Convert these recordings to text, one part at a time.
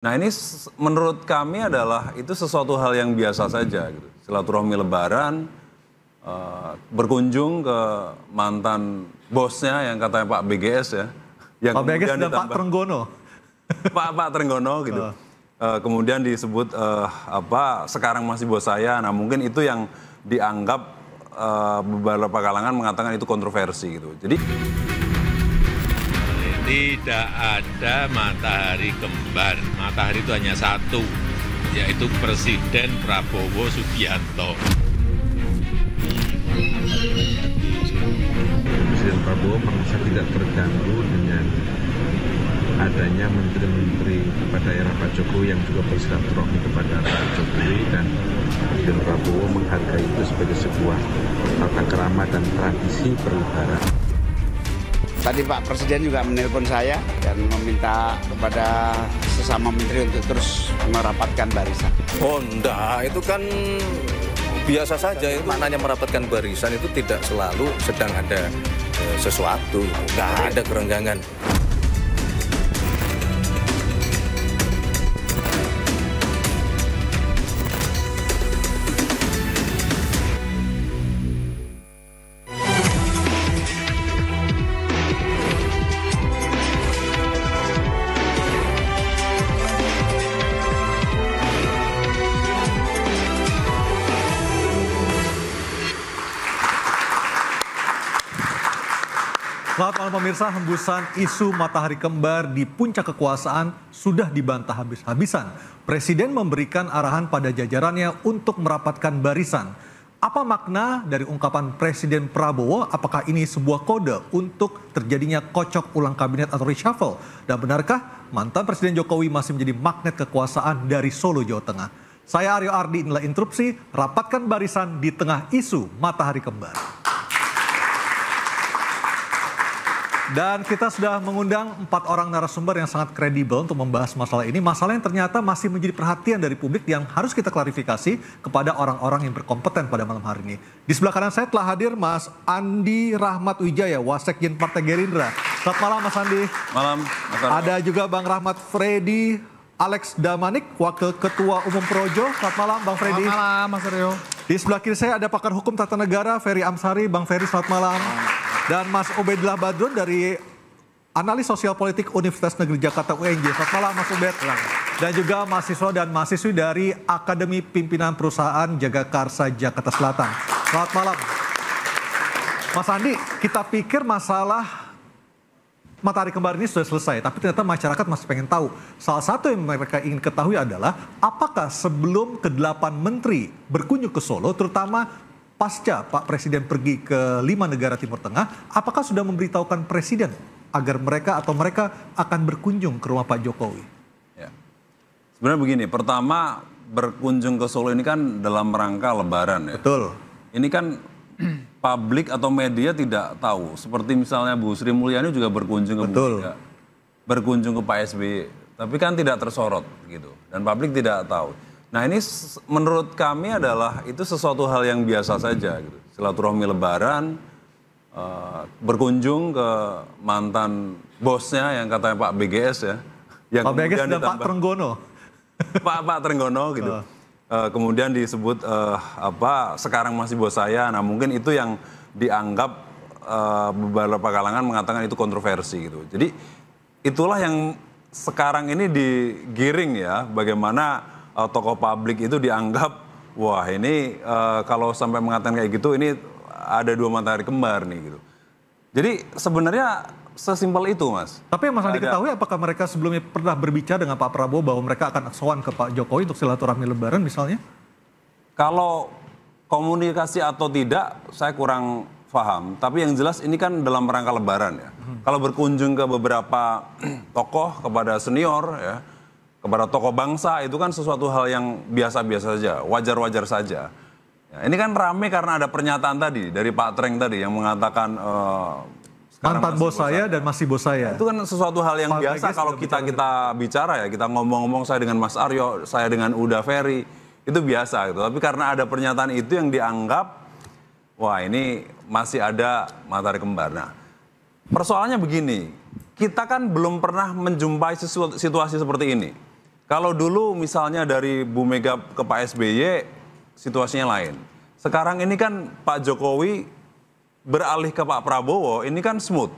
Nah ini menurut kami adalah itu sesuatu hal yang biasa saja gitu. Silaturahmi lebaran, berkunjung ke mantan bosnya yang katanya Pak BGS ya. Yang Pak BGS dan Pak Trenggono. Pak Trenggono gitu. Kemudian disebut sekarang masih bos saya. Nah mungkin itu yang dianggap beberapa kalangan mengatakan itu kontroversi gitu. Jadi tidak ada matahari kembar. Matahari itu hanya satu, yaitu Presiden Prabowo Subianto. Presiden Prabowo merasa tidak terganggu dengan adanya menteri-menteri pada era Pak Jokowi yang juga bersilaturahmi kepada Pak Jokowi, dan Presiden Prabowo menghargai itu sebagai sebuah tata krama dan tradisi berlebaran. Tadi Pak Presiden juga menelpon saya dan meminta kepada sesama menteri untuk terus merapatkan barisan. Oh enggak, itu kan biasa saja. Itu maknanya merapatkan barisan itu tidak selalu sedang ada sesuatu. Enggak ada kerenggangan. Selamat malam pemirsa, hembusan isu matahari kembar di puncak kekuasaan sudah dibantah habis-habisan. Presiden memberikan arahan pada jajarannya untuk merapatkan barisan. Apa makna dari ungkapan Presiden Prabowo? Apakah ini sebuah kode untuk terjadinya kocok ulang kabinet atau reshuffle? Dan benarkah mantan Presiden Jokowi masih menjadi magnet kekuasaan dari Solo, Jawa Tengah? Saya Aryo Ardi, inilah Interupsi, rapatkan barisan di tengah isu matahari kembar. Dan kita sudah mengundang 4 orang narasumber yang sangat kredibel untuk membahas masalah ini. Masalah yang ternyata masih menjadi perhatian dari publik yang harus kita klarifikasi kepada orang-orang yang berkompeten pada malam hari ini. Di sebelah kanan saya telah hadir Mas Andi Rahmat Wijaya, Wasekjen Partai Gerindra. Selamat malam Mas Andi. malam. Ada juga Bang Rahmat Freddy Alex Damanik, Wakil Ketua Umum Projo. Selamat malam Bang Freddy. Selamat malam Mas Aryo. Di sebelah kiri saya ada pakar hukum tata negara Ferry Amsari. Bang Ferry, selamat malam. Dan Mas Ubedillah Badrun dari Analis Sosial Politik Universitas Negeri Jakarta UNJ. Selamat malam Mas Ubed. Dan juga mahasiswa dan mahasiswi dari Akademi Pimpinan Perusahaan Jagakarsa Jakarta Selatan. Selamat malam. Mas Andi, kita pikir masalah matahari kembar ini sudah selesai, tapi ternyata masyarakat masih pengen tahu. Salah satu yang mereka ingin ketahui adalah apakah sebelum ke-8 menteri berkunjung ke Solo, terutama pasca Pak Presiden pergi ke 5 negara Timur Tengah, apakah sudah memberitahukan Presiden agar mereka akan berkunjung ke rumah Pak Jokowi? Ya. Sebenarnya begini, pertama berkunjung ke Solo ini kan dalam rangka lebaran ya. Betul. Ini kan publik atau media tidak tahu. Seperti misalnya Bu Sri Mulyani juga berkunjung ke berkunjung ke Pak SBY, tapi kan tidak tersorot gitu. Dan publik tidak tahu. Nah ini menurut kami adalah itu sesuatu hal yang biasa saja gitu. Silaturahmi lebaran, berkunjung ke mantan bosnya yang katanya Pak BGS ya. Yang Pak BGS dan Pak Trenggono. Pak Trenggono gitu. Kemudian disebut sekarang masih bos saya. Nah mungkin itu yang dianggap beberapa kalangan mengatakan itu kontroversi gitu. Jadi itulah yang sekarang ini digiring ya, bagaimana tokoh publik itu dianggap wah ini kalau sampai mengatakan kayak gitu ini ada 2 matahari kembar nih gitu. Jadi sebenarnya sesimpel itu Mas. Tapi yang Mas Andi ketahui apakah mereka sebelumnya pernah berbicara dengan Pak Prabowo bahwa mereka akan sowan ke Pak Jokowi untuk silaturahmi lebaran misalnya? Kalau komunikasi atau tidak saya kurang paham. Tapi yang jelas ini kan dalam rangka lebaran ya. Kalau berkunjung ke beberapa tokoh, kepada senior ya, kepada tokoh bangsa itu kan sesuatu hal yang biasa-biasa saja, wajar-wajar saja. Ya, ini kan rame karena ada pernyataan tadi dari Pak Treng tadi yang mengatakan mantan bos saya dan masih bos saya. Itu kan sesuatu hal yang biasa kalau kita bicara ya, kita ngomong-ngomong saya dengan Mas Aryo, saya dengan Uda Ferry, itu biasa gitu. Tapi karena ada pernyataan itu yang dianggap wah ini masih ada matahari kembar. Nah, persoalannya begini, kita kan belum pernah menjumpai situasi seperti ini. Kalau dulu misalnya dari Bu Mega ke Pak SBY situasinya lain. Sekarang ini kan Pak Jokowi beralih ke Pak Prabowo, ini kan smooth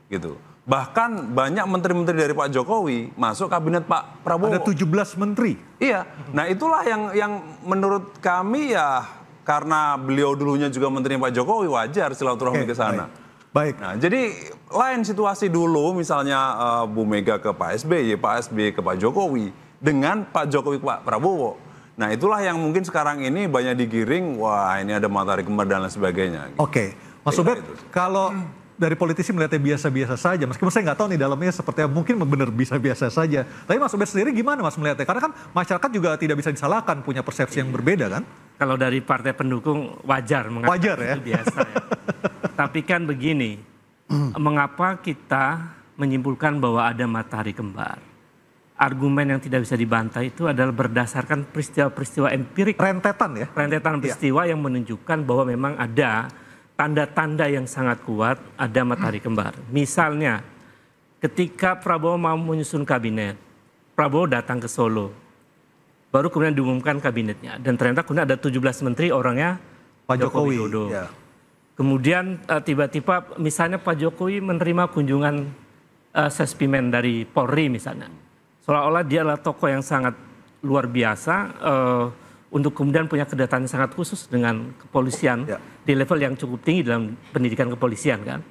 gitu. Bahkan banyak menteri-menteri dari Pak Jokowi masuk kabinet Pak Prabowo. Ada 17 menteri. Iya. Nah, itulah yang menurut kami ya karena beliau dulunya juga menterinya Pak Jokowi, wajar silaturahmi ke sana. Baik. Nah, jadi lain situasi dulu misalnya Bu Mega ke Pak SBY ke Pak Jokowi dengan Pak Jokowi ke Pak Prabowo. Nah, itulah yang mungkin sekarang ini banyak digiring, wah ini ada matahari kembar dan lain sebagainya. Gitu. Oke, Mas Ubed, kalau dari politisi melihatnya biasa-biasa saja, meskipun saya nggak tahu nih dalamnya seperti apa, mungkin benar biasa-biasa saja. Tapi Mas Ubed sendiri gimana Mas melihatnya? Karena kan masyarakat juga tidak bisa disalahkan, punya persepsi yang berbeda kan? Kalau dari partai pendukung wajar mengatakan Wajar ya? itu biasa ya. Tapi kan begini, mengapa kita menyimpulkan bahwa ada matahari kembar? Argumen yang tidak bisa dibantah itu adalah berdasarkan peristiwa-peristiwa empirik. Rentetan ya? Rentetan peristiwa yang menunjukkan bahwa memang ada tanda-tanda yang sangat kuat ada matahari kembar. Misalnya ketika Prabowo mau menyusun kabinet, Prabowo datang ke Solo. Baru kemudian diumumkan kabinetnya. Dan ternyata kemudian ada 17 menteri orangnya Pak Jokowi. Widodo. Ya. Kemudian tiba-tiba misalnya Pak Jokowi menerima kunjungan Sespimen dari Polri misalnya. Seolah-olah dia adalah tokoh yang sangat luar biasa untuk kemudian punya kedatangan yang sangat khusus dengan kepolisian di level yang cukup tinggi dalam pendidikan kepolisian kan.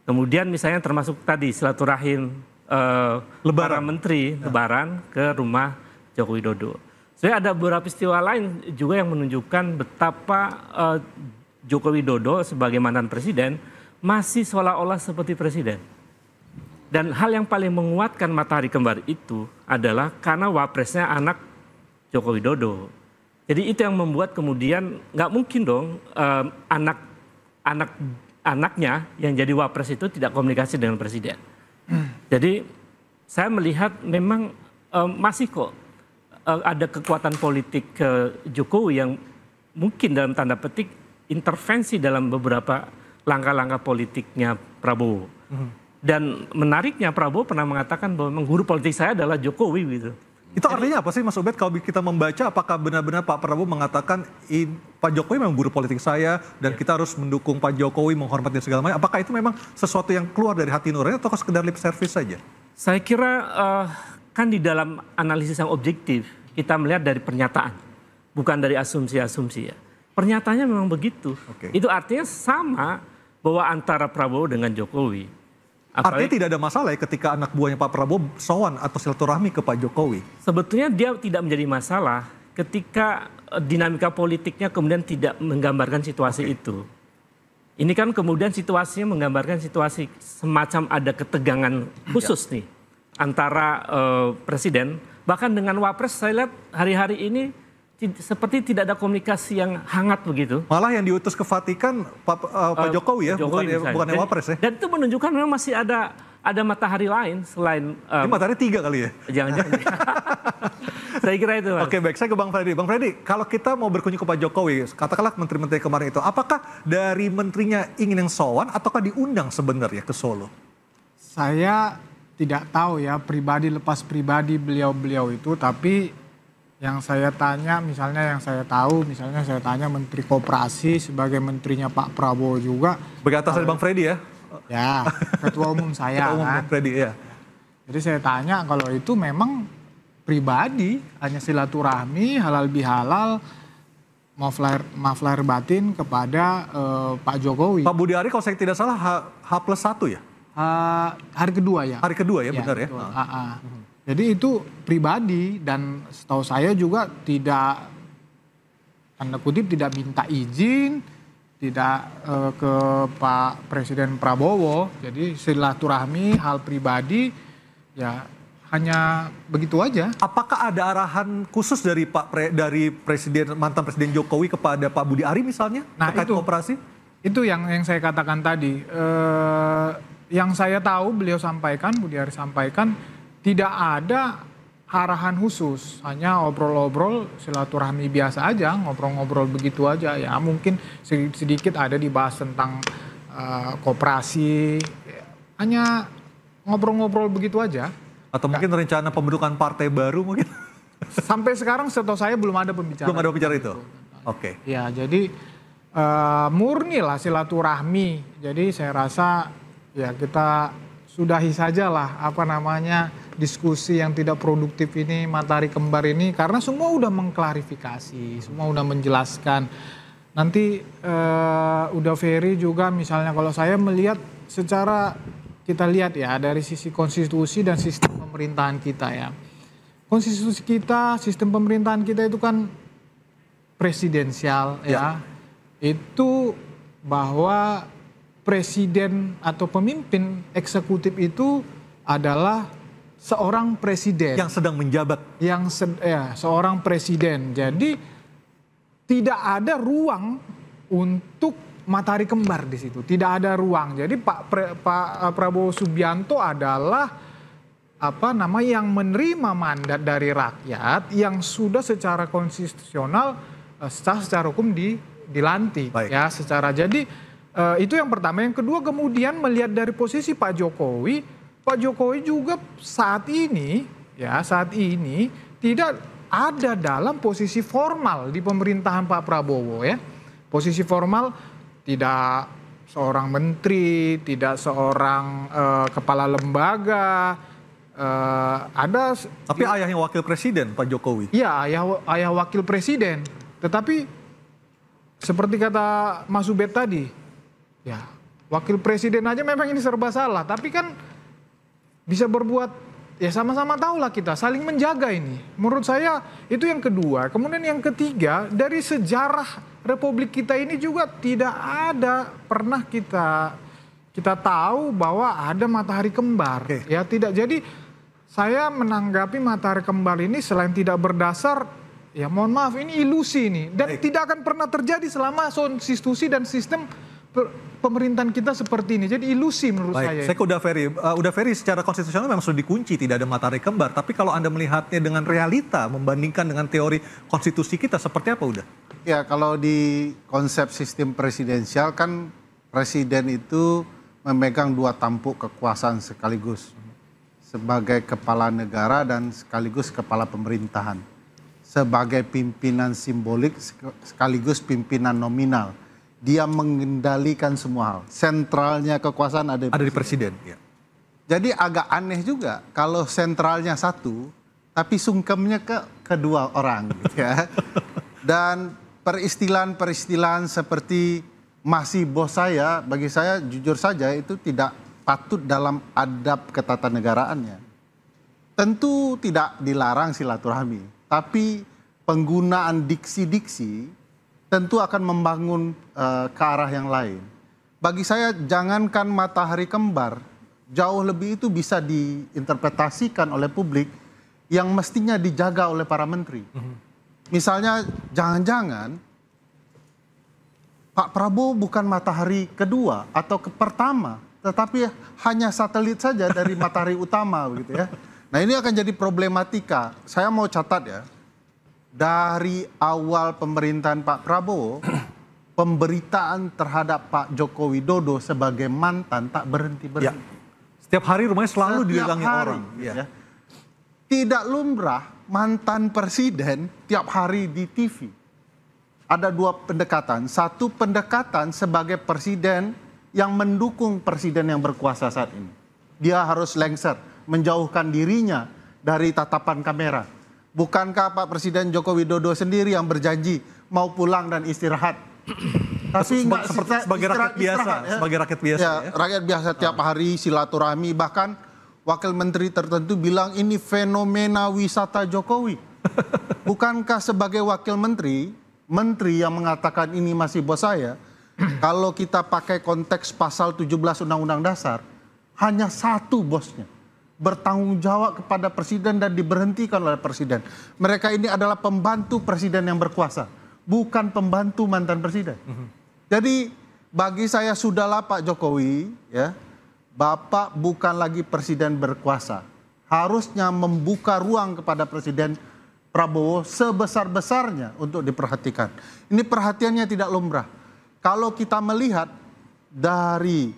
Kemudian misalnya termasuk tadi silaturahim para menteri Lebaran ke rumah Joko Widodo. Sebenarnya ada beberapa peristiwa lain juga yang menunjukkan betapa Joko Widodo sebagai mantan presiden masih seolah-olah seperti presiden. Dan hal yang paling menguatkan matahari kembar itu adalah karena wapresnya anak Joko Widodo. Jadi itu yang membuat kemudian nggak mungkin dong anaknya yang jadi wapres itu tidak komunikasi dengan presiden. Jadi saya melihat memang masih kok ada kekuatan politik Jokowi yang mungkin dalam tanda petik intervensi dalam beberapa langkah-langkah politiknya Prabowo. Dan menariknya Prabowo pernah mengatakan bahwa memang guru politik saya adalah Jokowi gitu. Itu artinya apa sih Mas Ubed kalau kita membaca apakah benar-benar Pak Prabowo mengatakan Pak Jokowi memang guru politik saya dan kita harus mendukung Pak Jokowi, menghormati segala macam. Apakah itu memang sesuatu yang keluar dari hati nurani atau sekedar lip service saja? Saya kira kan di dalam analisis yang objektif kita melihat dari pernyataan, bukan dari asumsi-asumsi ya. Pernyataannya memang begitu. Itu artinya sama bahwa antara Prabowo dengan Jokowi. Artinya tidak ada masalah ya ketika anak buahnya Pak Prabowo sowan atau silaturahmi ke Pak Jokowi? Sebetulnya dia tidak menjadi masalah ketika dinamika politiknya kemudian tidak menggambarkan situasi itu. Ini kan kemudian situasinya menggambarkan situasi semacam ada ketegangan khusus nih antara presiden. Bahkan dengan wapres saya lihat hari-hari ini seperti tidak ada komunikasi yang hangat begitu. Malah yang diutus ke Vatikan Pak Jokowi ya, bukan wapres ya. Dan itu menunjukkan memang masih ada matahari lain selain... Ini matahari 3 kali ya? Jangan-jangan. Saya kira itu. Mas. Oke baik, saya ke Bang Freddy. Bang Freddy, kalau kita mau berkunjung ke Pak Jokowi, katakanlah menteri-menteri kemarin itu, apakah dari menterinya ingin yang sowan ataukah diundang sebenarnya ke Solo? Saya tidak tahu ya pribadi lepas pribadi beliau-beliau itu, tapi yang saya tanya, misalnya yang saya tahu, misalnya saya tanya Menteri Koperasi sebagai menterinya Pak Prabowo juga. Begatas dari Bang Freddy ya? Ya, ketua umum saya ketua umum kan. Freddy, ya. Jadi saya tanya kalau itu memang pribadi, hanya silaturahmi, halal bihalal, maaf lahir batin kepada Pak Jokowi. Pak Budi Ari kalau saya tidak salah H+1 ya? Hari kedua ya. Hari kedua ya, benar ya? Jadi itu pribadi dan setahu saya juga tidak, tanda kutip tidak minta izin, tidak ke Pak Presiden Prabowo. Jadi silaturahmi, hal pribadi ya hanya begitu aja. Apakah ada arahan khusus dari mantan Presiden Jokowi kepada Pak Budi Ari misalnya terkait kooperasi? Itu yang saya katakan tadi. Yang saya tahu beliau sampaikan, Budi Ari sampaikan, tidak ada arahan khusus, hanya obrol-obrol silaturahmi biasa aja, ngobrol-ngobrol begitu aja. Ya mungkin sedikit ada dibahas tentang koperasi, hanya ngobrol-ngobrol begitu aja. Atau mungkin rencana pembentukan partai baru mungkin? sampai sekarang setahu saya belum ada pembicaraan. Belum ada pembicaraan itu? Oke. Ya, jadi murni lah silaturahmi. Jadi saya rasa ya kita sudahi sajalah diskusi yang tidak produktif ini, matahari kembar ini, karena semua udah mengklarifikasi, semua udah menjelaskan. Nanti udah Ferry juga misalnya kalau saya melihat secara kita lihat ya dari sisi konstitusi dan sistem pemerintahan kita ya. Konstitusi kita, sistem pemerintahan kita itu kan presidensial ya. Itu bahwa presiden atau pemimpin eksekutif itu adalah seorang presiden yang sedang menjabat, seorang presiden. Jadi tidak ada ruang untuk matahari kembar di situ, tidak ada ruang. Jadi Pak Prabowo Subianto adalah yang menerima mandat dari rakyat yang sudah secara konstitusional, secara hukum dilantik. Baik. Ya, secara jadi itu yang pertama. Yang kedua kemudian melihat dari posisi Pak Jokowi juga saat ini tidak ada dalam posisi formal di pemerintahan Pak Prabowo ya. Posisi formal tidak seorang menteri, tidak seorang kepala lembaga, tapi ayahnya wakil presiden Pak Jokowi. Iya, ayah wakil presiden. Tetapi seperti kata Mas Ubed tadi, ya wakil presiden aja memang ini serba salah. Tapi kan bisa berbuat, ya sama-sama tahulah kita saling menjaga ini. Menurut saya itu yang kedua. Kemudian yang ketiga, dari sejarah Republik kita ini juga tidak ada pernah kita tahu bahwa ada matahari kembar. Okay. Ya tidak. Jadi saya menanggapi matahari kembar ini selain tidak berdasar, ya mohon maaf ini ilusi ini. Dan tidak akan pernah terjadi selama konstitusi dan sistem pemerintahan kita seperti ini. Jadi ilusi menurut saya. Saya ke Uda Ferry secara konstitusional memang sudah dikunci, tidak ada matahari kembar. Tapi kalau Anda melihatnya dengan realita, membandingkan dengan teori konstitusi kita, seperti apa Uda? Ya, kalau di konsep sistem presidensial kan presiden itu memegang dua tampuk kekuasaan sekaligus. Sebagai kepala negara dan sekaligus kepala pemerintahan. Sebagai pimpinan simbolik sekaligus pimpinan nominal. Dia mengendalikan semua hal. Sentralnya kekuasaan ada di presiden. Ya. Jadi agak aneh juga kalau sentralnya satu, tapi sungkemnya ke kedua orang. Gitu ya. Dan peristilahan-peristilahan seperti masih bos saya, bagi saya jujur saja itu tidak patut dalam adab ketatanagaraan. Tentu tidak dilarang silaturahmi, tapi penggunaan diksi-diksi tentu akan membangun ke arah yang lain. Bagi saya jangankan matahari kembar, jauh lebih itu bisa diinterpretasikan oleh publik yang mestinya dijaga oleh para menteri. Misalnya jangan-jangan Pak Prabowo bukan matahari kedua atau pertama, tetapi hanya satelit saja dari matahari utama begitu ya. Nah ini akan jadi problematika. Saya mau catat ya, dari awal pemerintahan Pak Prabowo, pemberitaan terhadap Pak Joko Widodo sebagai mantan tak berhenti-berhenti. Ya. Setiap hari rumahnya selalu didatangi orang. Ya. Tidak lumrah mantan presiden tiap hari di TV. Ada dua pendekatan. Satu pendekatan sebagai presiden yang mendukung presiden yang berkuasa saat ini. Dia harus lengser, menjauhkan dirinya dari tatapan kamera. Bukankah Pak Presiden Joko Widodo sendiri yang berjanji mau pulang dan istirahat? Tapi sebagai rakyat biasa, ya. Sebagai rakyat biasa. Ya, rakyat biasa tiap hari silaturahmi, bahkan wakil menteri tertentu bilang ini fenomena wisata Jokowi. Bukankah sebagai wakil menteri yang mengatakan ini masih bos saya, kalau kita pakai konteks pasal 17 Undang-Undang Dasar, hanya satu bosnya. Bertanggung jawab kepada presiden dan diberhentikan oleh presiden. Mereka ini adalah pembantu presiden yang berkuasa, bukan pembantu mantan presiden. Jadi bagi saya sudahlah Pak Jokowi, ya, Bapak bukan lagi presiden berkuasa. Harusnya membuka ruang kepada Presiden Prabowo sebesar-besarnya untuk diperhatikan. Ini perhatiannya tidak lumrah. Kalau kita melihat dari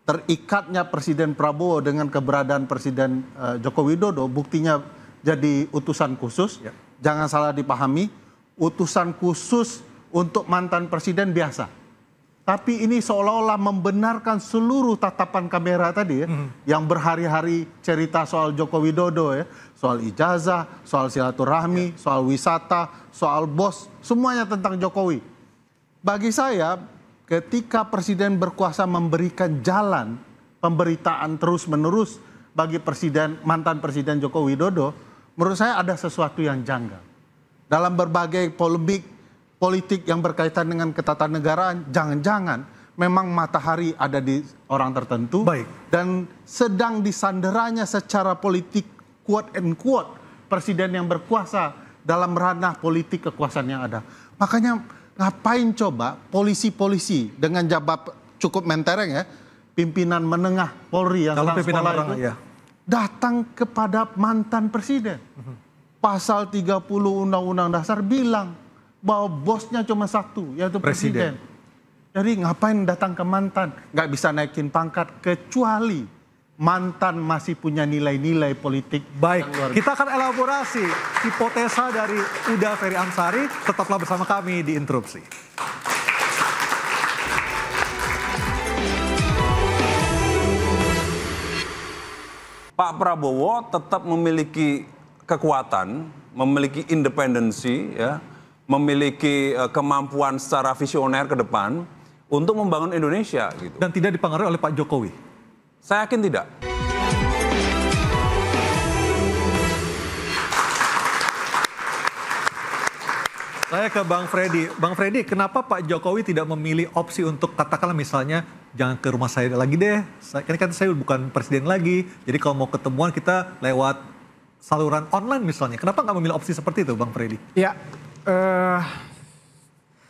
terikatnya Presiden Prabowo dengan keberadaan Presiden Joko Widodo, buktinya jadi utusan khusus. Jangan salah dipahami, utusan khusus untuk mantan presiden biasa. Tapi ini seolah-olah membenarkan seluruh tatapan kamera tadi ya, yang berhari-hari cerita soal Joko Widodo ya, soal ijazah, soal silaturahmi, soal wisata, soal bos, semuanya tentang Jokowi. Bagi saya, ketika presiden berkuasa memberikan jalan pemberitaan terus-menerus bagi mantan presiden Joko Widodo, menurut saya ada sesuatu yang janggal. Dalam berbagai polemik politik yang berkaitan dengan ketatanegaraan, jangan-jangan memang matahari ada di orang tertentu. Dan sedang disanderanya secara politik, quote and quote, presiden yang berkuasa dalam ranah politik kekuasaan yang ada. Makanya ngapain coba polisi-polisi dengan jabat cukup mentereng ya, pimpinan menengah Polri yang sedang sekolah itu, datang kepada mantan presiden. Pasal 30 Undang-Undang Dasar bilang bahwa bosnya cuma satu, yaitu presiden. Jadi ngapain datang ke mantan? Nggak bisa naikin pangkat, kecuali mantan masih punya nilai-nilai politik. Baik, kita akan elaborasi hipotesa dari Uda Ferry Amsari. Tetaplah bersama kami di Interupsi. Pak Prabowo tetap memiliki kekuatan, memiliki independensi, ya, memiliki kemampuan secara visioner ke depan untuk membangun Indonesia gitu. Dan tidak dipengaruhi oleh Pak Jokowi? Saya yakin tidak. Saya ke Bang Freddy. Bang Freddy, kenapa Pak Jokowi tidak memilih opsi untuk katakanlah misalnya jangan ke rumah saya lagi deh. Kan saya bukan presiden lagi. Jadi kalau mau ketemuan kita lewat saluran online misalnya. Kenapa nggak memilih opsi seperti itu, Bang Freddy? Ya.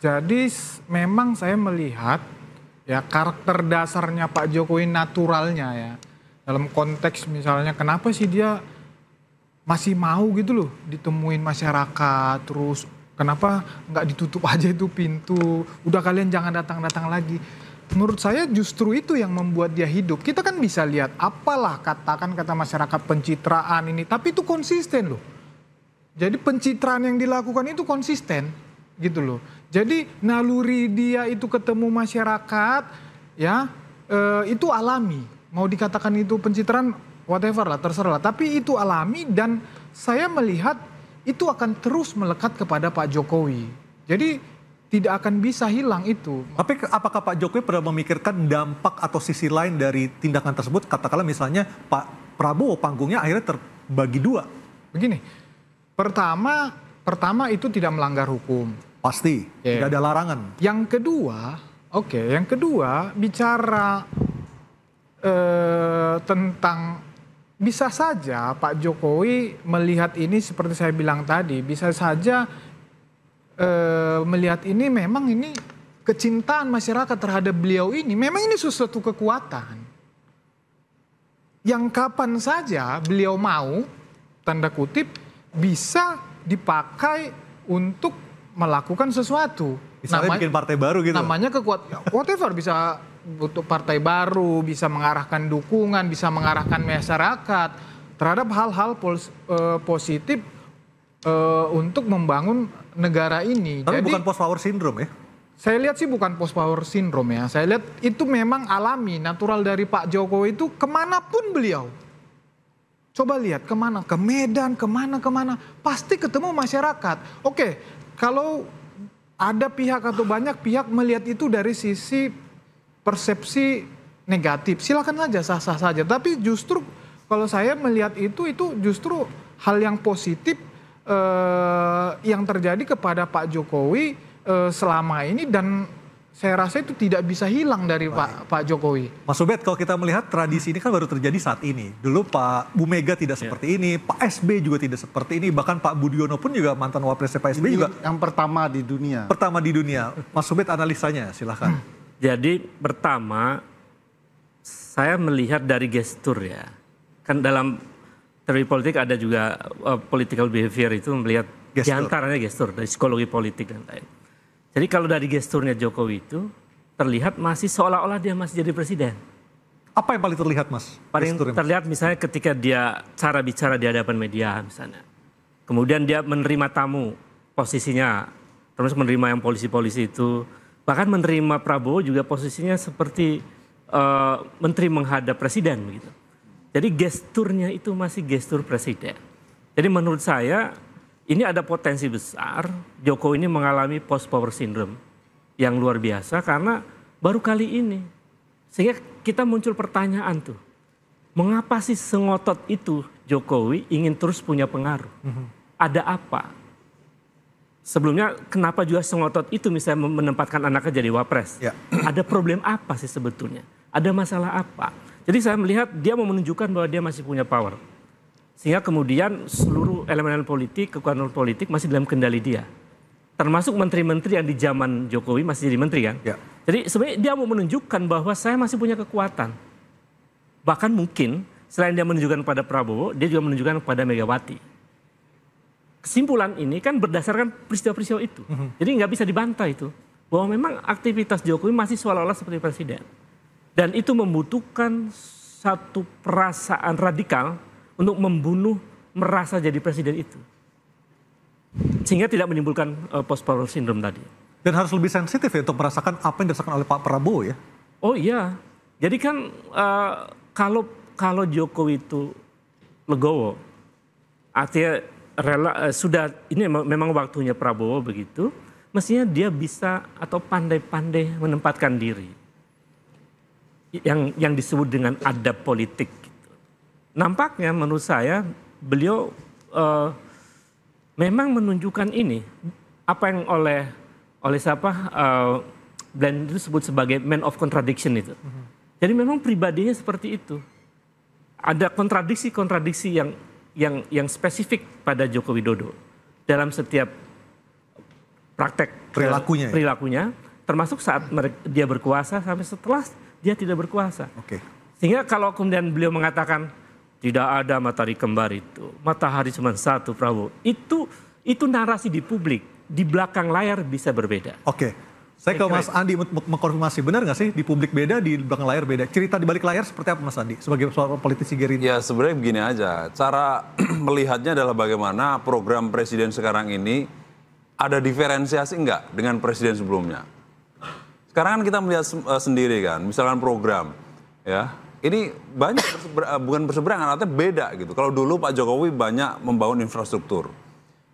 Jadi memang saya melihat ya karakter dasarnya Pak Jokowi naturalnya ya. Dalam konteks misalnya kenapa sih dia masih mau gitu loh ditemuin masyarakat, terus kenapa nggak ditutup aja itu pintu, udah kalian jangan datang-datang lagi. Menurut saya justru itu yang membuat dia hidup. Kita kan bisa lihat apalah katakan kata masyarakat pencitraan ini, tapi itu konsisten loh. Jadi pencitraan yang dilakukan itu konsisten gitu loh. Jadi naluri dia itu ketemu masyarakat ya itu alami. Mau dikatakan itu pencitraan whatever lah terserah lah. Tapi itu alami dan saya melihat itu akan terus melekat kepada Pak Jokowi. Jadi tidak akan bisa hilang itu. Tapi apakah Pak Jokowi pernah memikirkan dampak atau sisi lain dari tindakan tersebut? Katakanlah misalnya Pak Prabowo panggungnya akhirnya terbagi dua. Begini. Pertama itu tidak melanggar hukum. Pasti, tidak ada larangan. Yang kedua bicara tentang bisa saja Pak Jokowi melihat ini seperti saya bilang tadi, bisa saja melihat ini memang ini kecintaan masyarakat terhadap beliau ini, memang ini sesuatu kekuatan. Yang kapan saja beliau mau, tanda kutip, bisa dipakai untuk melakukan sesuatu. Misalnya bikin partai baru gitu. Namanya kekuatan, whatever, bisa untuk partai baru, bisa mengarahkan dukungan, bisa mengarahkan masyarakat terhadap hal-hal positif untuk membangun negara ini. Tapi jadi bukan post power syndrome ya? Saya lihat sih bukan post power syndrome ya. Saya lihat itu memang alami, natural dari Pak Jokowi itu kemanapun beliau. Coba lihat kemana, ke Medan, kemana, pasti ketemu masyarakat. Oke, kalau ada pihak atau banyak pihak melihat itu dari sisi persepsi negatif, silakan aja, sah-sah saja. Tapi justru kalau saya melihat itu justru hal yang positif yang terjadi kepada Pak Jokowi selama ini dan saya rasa itu tidak bisa hilang dari Pak Jokowi. Mas Ubed, kalau kita melihat tradisi ini kan baru terjadi saat ini. Dulu Pak Bu Mega tidak seperti ini, Pak SB juga tidak seperti ini, bahkan Pak Budiono pun juga mantan wapresnya Pak SB juga. Yang pertama di dunia. Pertama di dunia. Mas Ubed analisanya, silahkan. Jadi pertama, saya melihat dari gestur ya. Kan dalam teori politik ada juga political behavior itu melihat diantaranya gestur, dari psikologi politik dan lain. Jadi kalau dari gesturnya Jokowi itu terlihat masih seolah-olah dia masih jadi presiden. Apa yang paling terlihat, Mas? Paling terlihat misalnya ketika dia cara bicara di hadapan media misalnya. Kemudian dia menerima tamu posisinya, terus menerima yang polisi-polisi itu. Bahkan menerima Prabowo juga posisinya seperti menteri menghadap presiden begitu. Jadi gesturnya itu masih gestur presiden. Jadi menurut saya ini ada potensi besar Jokowi ini mengalami post power syndrome yang luar biasa karena baru kali ini. Sehingga kita muncul pertanyaan tuh, mengapa sih sengotot itu Jokowi ingin terus punya pengaruh? Ada apa? Sebelumnya kenapa juga sengotot itu misalnya menempatkan anaknya jadi wapres? Ya. Ada problem apa sih sebetulnya? Ada masalah apa? Jadi saya melihat dia mau menunjukkan bahwa dia masih punya power. Sehingga kemudian seluruh elemen politik, kekuatan politik masih dalam kendali dia. Termasuk menteri-menteri yang di zaman Jokowi masih jadi menteri kan. Ya. Jadi sebenarnya dia mau menunjukkan bahwa saya masih punya kekuatan. Bahkan mungkin selain dia menunjukkan pada Prabowo, dia juga menunjukkan pada Megawati. Kesimpulan ini kan berdasarkan peristiwa-peristiwa itu. Jadi nggak bisa dibantah itu. Bahwa memang aktivitas Jokowi masih seolah-olah seperti presiden. Dan itu membutuhkan satu perasaan radikal untuk membunuh merasa jadi presiden itu. Sehingga tidak menimbulkan post power syndrome tadi. Dan harus lebih sensitif ya untuk merasakan apa yang dirasakan oleh Pak Prabowo ya? Oh iya. Jadi kan kalau Jokowi itu legowo, artinya sudah ini memang waktunya Prabowo begitu, mestinya dia bisa atau pandai-pandai menempatkan diri. Yang disebut dengan adab politik. Gitu. Nampaknya menurut saya beliau memang menunjukkan ini apa yang oleh siapa Bland itu sebut sebagai man of contradiction itu. Jadi memang pribadinya seperti itu. Ada kontradiksi yang spesifik pada Joko Widodo dalam setiap praktek perilakunya, termasuk saat dia berkuasa sampai setelah dia tidak berkuasa. Oke. Sehingga kalau kemudian beliau mengatakan tidak ada matahari kembar itu, matahari cuma satu Prabowo, itu narasi di publik, di belakang layar bisa berbeda. Oke. Saya ke Mas Andi mengkonfirmasi, benar nggak sih di publik beda, di belakang layar beda? Cerita di balik layar seperti apa Mas Andi sebagai politisi Gerindra? Ya sebenarnya begini aja, cara melihatnya adalah bagaimana program presiden sekarang ini ada diferensiasi enggak dengan presiden sebelumnya. Sekarang kan kita melihat sendiri kan, misalkan program, ya ini banyak bukan berseberangan, artinya beda gitu. Kalau dulu Pak Jokowi banyak membangun infrastruktur,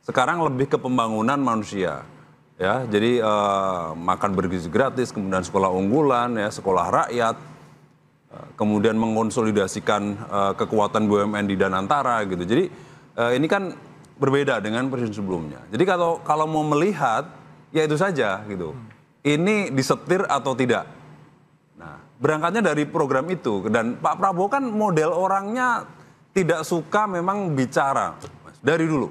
sekarang lebih ke pembangunan manusia, ya. Jadi makan bergizi gratis, kemudian sekolah unggulan, ya sekolah rakyat, kemudian mengonsolidasikan kekuatan BUMN di Danantara gitu. Jadi ini kan berbeda dengan presiden sebelumnya. Jadi kalau mau melihat, ya itu saja gitu. Ini disetir atau tidak. Nah, berangkatnya dari program itu. Dan Pak Prabowo kan model orangnya tidak suka memang bicara dari dulu.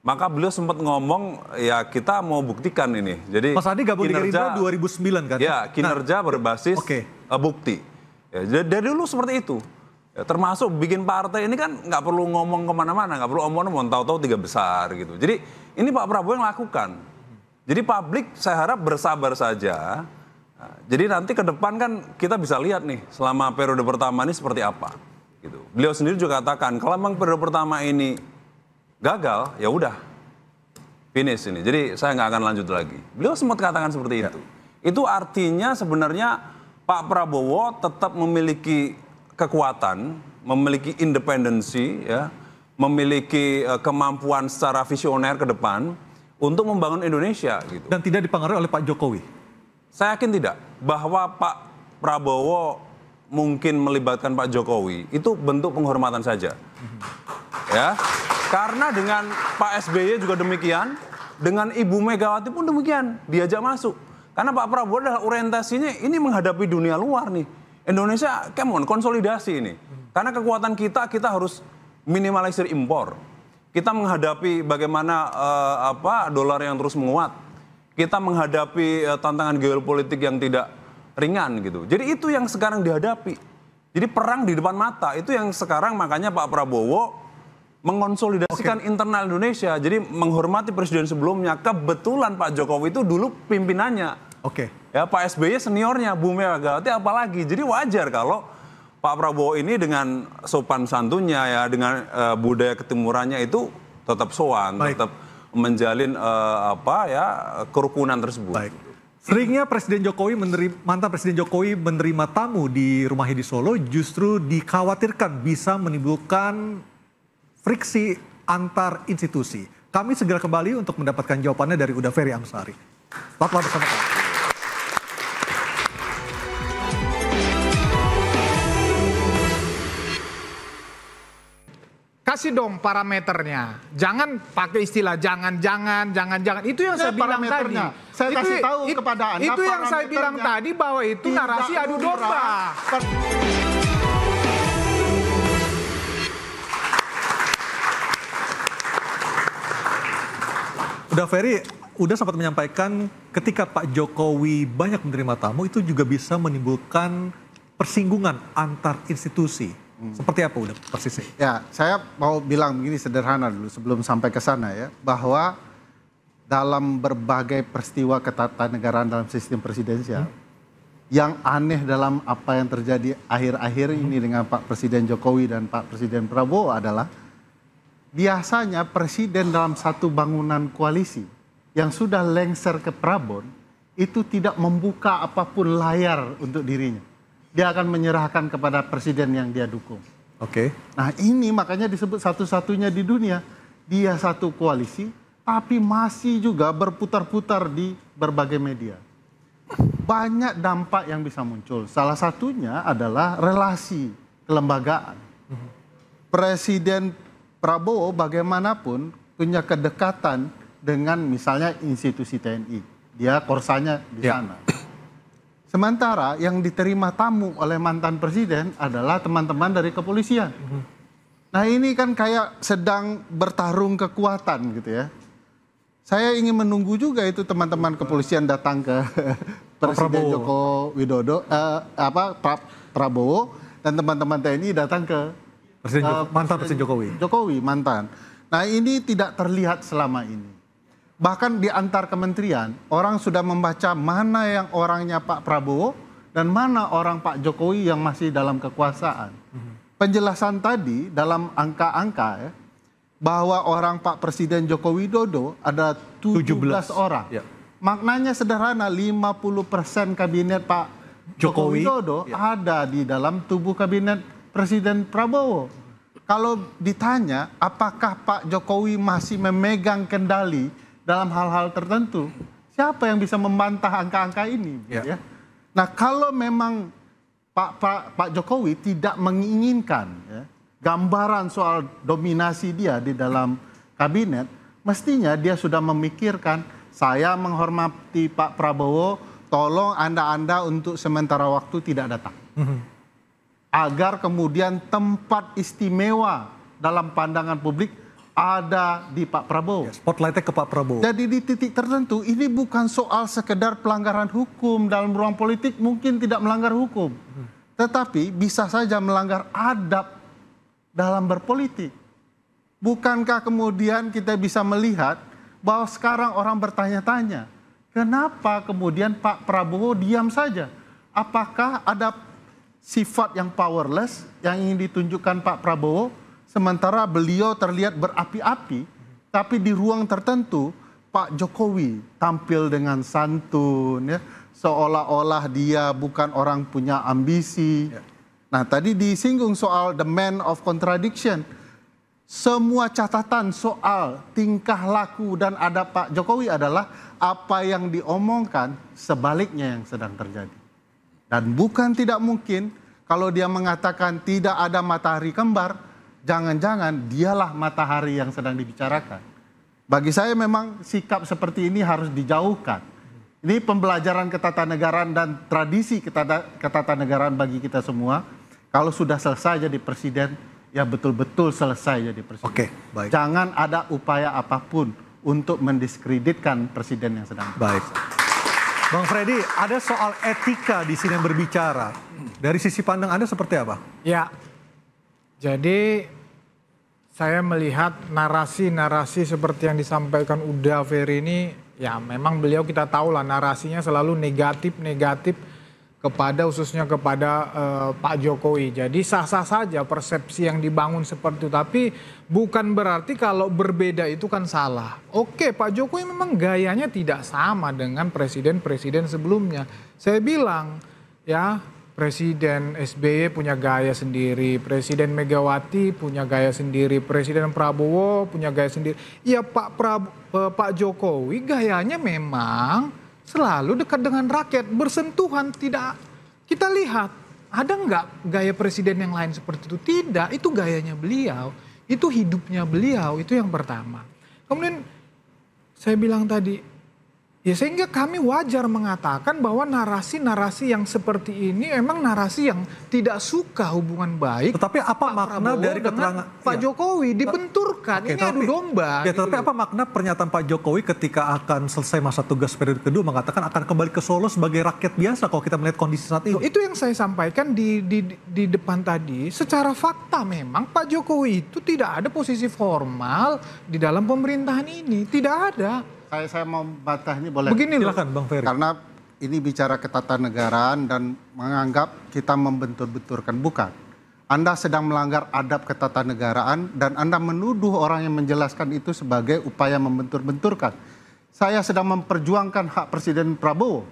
Maka beliau sempat ngomong, ya kita mau buktikan ini. Jadi Mas Andi gabung di Gerindra 2009 kan? Ya, kinerja berbasis bukti. Ya, dari dulu seperti itu. Ya, termasuk bikin partai ini kan nggak perlu ngomong kemana-mana, nggak perlu omong-omong, tahu-tahu 3 besar gitu. Jadi ini Pak Prabowo yang lakukan. Jadi publik saya harap bersabar saja. Nah, jadi nanti ke depan kan kita bisa lihat nih selama periode pertama ini seperti apa. Gitu. Beliau sendiri juga katakan kalau memang periode pertama ini gagal, ya udah finish ini. Jadi saya nggak akan lanjut lagi. Beliau sempat katakan seperti itu. Itu artinya sebenarnya Pak Prabowo tetap memiliki kekuatan, memiliki independensi, ya, memiliki kemampuan secara visioner ke depan untuk membangun Indonesia gitu. Dan tidak dipengaruhi oleh Pak Jokowi? Saya yakin tidak. Bahwa Pak Prabowo mungkin melibatkan Pak Jokowi, itu bentuk penghormatan saja. Ya, karena dengan Pak SBY juga demikian, dengan Ibu Megawati pun demikian, diajak masuk. Karena Pak Prabowo adalah orientasinya ini menghadapi dunia luar nih. Indonesia, come on, konsolidasi ini. Karena kekuatan kita harus minimalisir impor. Kita menghadapi bagaimana dolar yang terus menguat. Kita menghadapi tantangan geopolitik yang tidak ringan gitu. Jadi itu yang sekarang dihadapi. Jadi perang di depan mata itu yang sekarang makanya Pak Prabowo mengonsolidasikan internal Indonesia. Jadi menghormati presiden sebelumnya. Kebetulan Pak Jokowi itu dulu pimpinannya. Ya Pak SBY seniornya, Bu Megawati apalagi. Jadi wajar kalau Pak Prabowo ini dengan sopan santunnya ya, dengan budaya ketimurannya itu tetap sowan, tetap menjalin kerukunan tersebut. Baik. Seringnya mantan Presiden Jokowi menerima tamu di rumahnya di Solo justru dikhawatirkan bisa menimbulkan friksi antar institusi. Kami segera kembali untuk mendapatkan jawabannya dari Uda Ferry Amsari. Tetaplah bersama kami. Kasih dong parameternya. Jangan pakai istilah jangan. Itu yang saya bilang tadi. Saya kasih tahu kepada Anda itu yang saya bilang tadi bahwa itu narasi adu domba. Uda Ferry, udah sempat menyampaikan ketika Pak Jokowi banyak menerima tamu itu juga bisa menimbulkan persinggungan antar institusi. Seperti apa udah persisnya? Ya, saya mau bilang begini sederhana dulu sebelum sampai ke sana ya, bahwa dalam berbagai peristiwa ketatanegaraan dalam sistem presidensial, yang aneh dalam apa yang terjadi akhir-akhir ini dengan Pak Presiden Jokowi dan Pak Presiden Prabowo adalah biasanya presiden dalam satu bangunan koalisi yang sudah lengser ke Prabon itu tidak membuka apapun layar untuk dirinya. Dia akan menyerahkan kepada presiden yang dia dukung. Oke. Nah ini makanya disebut satu-satunya di dunia. Dia satu koalisi, tapi masih juga berputar-putar di berbagai media. Banyak dampak yang bisa muncul. Salah satunya adalah relasi kelembagaan. Presiden Prabowo bagaimanapun punya kedekatan dengan misalnya institusi TNI. Dia korsanya di sana. Sementara yang diterima tamu oleh mantan presiden adalah teman-teman dari kepolisian. Nah ini kan kayak sedang bertarung kekuatan gitu ya. Saya ingin menunggu juga itu teman-teman kepolisian datang ke Presiden Joko Widodo, Prabowo, dan teman-teman TNI datang ke mantan Presiden Jokowi. Jokowi mantan. Nah ini tidak terlihat selama ini. Bahkan di antar kementerian, orang sudah membaca mana yang orangnya Pak Prabowo dan mana orang Pak Jokowi yang masih dalam kekuasaan. Penjelasan tadi dalam angka-angka ya, bahwa orang Pak Presiden Joko Widodo ada 17 orang. Ya. Maknanya sederhana, 50% kabinet Pak Joko Widodo ada di dalam tubuh kabinet Presiden Prabowo. Kalau ditanya apakah Pak Jokowi masih memegang kendali dalam hal-hal tertentu, siapa yang bisa membantah angka-angka ini? Ya. Nah kalau memang Pak Jokowi tidak menginginkan ya, gambaran soal dominasi dia di dalam kabinet, mestinya dia sudah memikirkan, saya menghormati Pak Prabowo, tolong Anda untuk sementara waktu tidak datang. Agar kemudian tempat istimewa dalam pandangan publik ada di Pak Prabowo. Spotlightnya ke Pak Prabowo. Jadi di titik tertentu ini bukan soal sekedar pelanggaran hukum dalam ruang politik, mungkin tidak melanggar hukum. Tetapi bisa saja melanggar adab dalam berpolitik. Bukankah kemudian kita bisa melihat bahwa sekarang orang bertanya-tanya, kenapa kemudian Pak Prabowo diam saja? Apakah ada sifat yang powerless yang ingin ditunjukkan Pak Prabowo? Sementara beliau terlihat berapi-api, tapi di ruang tertentu Pak Jokowi tampil dengan santun, ya, seolah-olah dia bukan orang punya ambisi. Nah tadi disinggung soal the man of contradiction. Semua catatan soal tingkah laku dan adab Pak Jokowi adalah apa yang diomongkan sebaliknya yang sedang terjadi. Dan bukan tidak mungkin kalau dia mengatakan tidak ada matahari kembar, jangan-jangan dialah matahari yang sedang dibicarakan. Bagi saya memang sikap seperti ini harus dijauhkan. Ini pembelajaran ketatanegaraan dan tradisi ketatanegaraan bagi kita semua. Kalau sudah selesai jadi presiden, ya betul-betul selesai jadi presiden. Oke, baik. Jangan ada upaya apapun untuk mendiskreditkan presiden yang sedang baik. Bang Freddy, ada soal etika di sini yang berbicara. Dari sisi pandang Anda seperti apa? Ya. Jadi saya melihat narasi-narasi seperti yang disampaikan Uda Ferry ini, ya memang beliau kita tahu lah narasinya selalu negatif. khususnya kepada Pak Jokowi. Jadi sah-sah saja persepsi yang dibangun seperti itu. Tapi bukan berarti kalau berbeda itu kan salah. Oke, Pak Jokowi memang gayanya tidak sama dengan presiden-presiden sebelumnya. Saya bilang ya, Presiden SBY punya gaya sendiri, Presiden Megawati punya gaya sendiri, Presiden Prabowo punya gaya sendiri. Ya Pak Jokowi gayanya memang selalu dekat dengan rakyat, bersentuhan. Tidak, kita lihat ada nggak gaya presiden yang lain seperti itu? Tidak, itu gayanya beliau, itu hidupnya beliau, itu yang pertama. Kemudian saya bilang tadi, ya sehingga kami wajar mengatakan bahwa narasi-narasi yang seperti ini emang narasi yang tidak suka hubungan baik. Tetapi apa Pak makna Prabowo dari keterangan dengan Pak Jokowi dibenturkan? Ini adu domba. Ya, gitu tetapi loh. apa makna pernyataan Pak Jokowi ketika akan selesai masa tugas periode kedua mengatakan akan kembali ke Solo sebagai rakyat biasa kalau kita melihat kondisi saat ini? Itu yang saya sampaikan di depan tadi. Secara fakta memang Pak Jokowi itu tidak ada posisi formal di dalam pemerintahan ini. Tidak ada. Saya mau bantah ini boleh? Begini loh. Silakan Bang Ferry. Karena ini bicara ketatanegaraan dan menganggap kita membentur-benturkan. Bukan. Anda sedang melanggar adab ketatanegaraan dan Anda menuduh orang yang menjelaskan itu sebagai upaya membentur-benturkan. Saya sedang memperjuangkan hak Presiden Prabowo.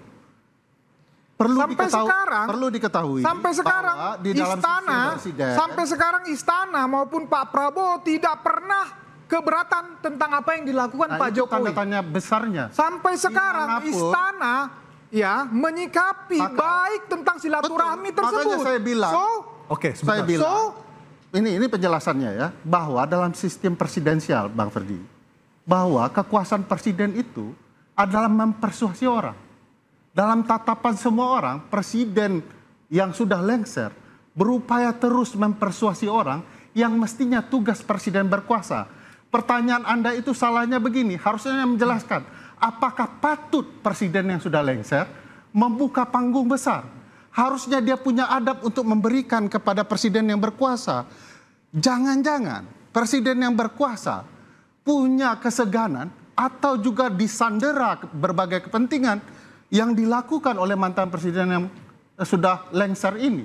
Perlu diketahui sampai sekarang di dalam sampai sekarang istana maupun Pak Prabowo tidak pernah keberatan tentang apa yang dilakukan Pak Jokowi. Tanda tanya besarnya. Sampai sekarang istana ya menyikapi baik tentang silaturahmi tersebut. Makanya saya bilang, saya bilang, ini penjelasannya ya, bahwa dalam sistem presidensial, Bang Ferdi, bahwa kekuasaan presiden itu adalah mempersuasi orang. Dalam tatapan semua orang, presiden yang sudah lengser berupaya terus mempersuasi orang yang mestinya tugas presiden berkuasa. Pertanyaan Anda itu salahnya begini, harusnya menjelaskan apakah patut presiden yang sudah lengser membuka panggung besar. Harusnya dia punya adab untuk memberikan kepada presiden yang berkuasa. Jangan-jangan presiden yang berkuasa punya keseganan atau juga disandera berbagai kepentingan yang dilakukan oleh mantan presiden yang sudah lengser ini.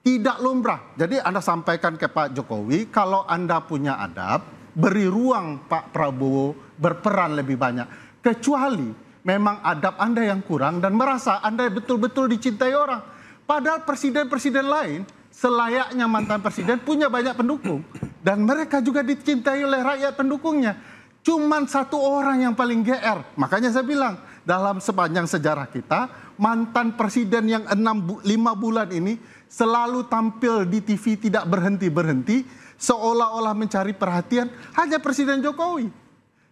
Tidak lumrah. Jadi Anda sampaikan ke Pak Jokowi, kalau Anda punya adab, beri ruang Pak Prabowo berperan lebih banyak. Kecuali memang adab Anda yang kurang dan merasa Anda betul-betul dicintai orang. Padahal presiden-presiden lain selayaknya mantan presiden punya banyak pendukung. Dan mereka juga dicintai oleh rakyat pendukungnya. Cuman satu orang yang paling GR. Makanya saya bilang, dalam sepanjang sejarah kita, mantan presiden yang 5 bulan ini selalu tampil di TV tidak berhenti-berhenti. Seolah-olah mencari perhatian hanya Presiden Jokowi.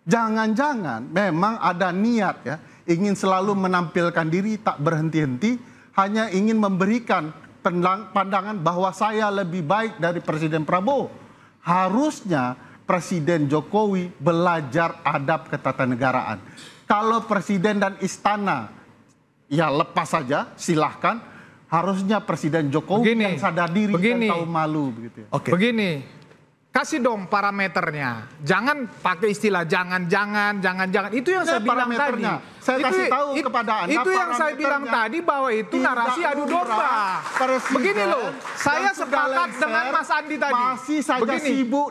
Jangan-jangan memang ada niat ya, ingin selalu menampilkan diri tak berhenti-henti, hanya ingin memberikan pandangan bahwa saya lebih baik dari Presiden Prabowo. Harusnya Presiden Jokowi belajar adab ketatanegaraan. Kalau Presiden dan istana ya lepas saja, silahkan. Harusnya Presiden Jokowi yang sadar diri dan tahu malu begitu. Begini, kasih dong parameternya. Jangan pakai istilah jangan. Itu yang saya bilang tadi. Saya kasih tahu kepada Anda. Itu yang saya bilang tadi bahwa itu narasi adu domba. Begini loh, saya sepakat dengan Mas Andi tadi. Masih saja sibuk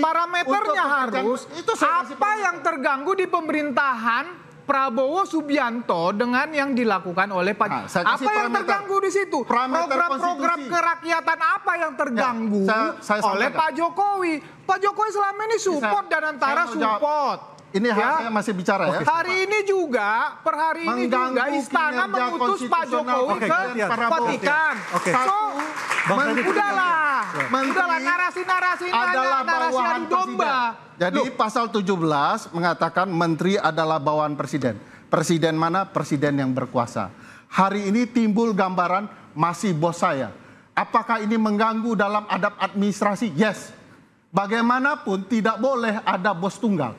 parameternya harus apa yang terganggu di pemerintahan Prabowo Subianto dengan yang dilakukan oleh Pak Jokowi. Apa yang terganggu di situ? Program-program kerakyatan apa yang terganggu oleh Pak Jokowi? Pak Jokowi selama ini support dan antara support. Ini saya masih bicara ya. Hari ini juga, per hari ini juga istana mengutus Pak Jokowi ke Vatikan. Udahlah narasi-narasi adu domba. Jadi pasal 17 mengatakan menteri adalah bawahan presiden. Presiden mana? Presiden yang berkuasa. Hari ini timbul gambaran masih bos saya. Apakah ini mengganggu dalam adab administrasi? Yes. Bagaimanapun tidak boleh ada bos tunggal.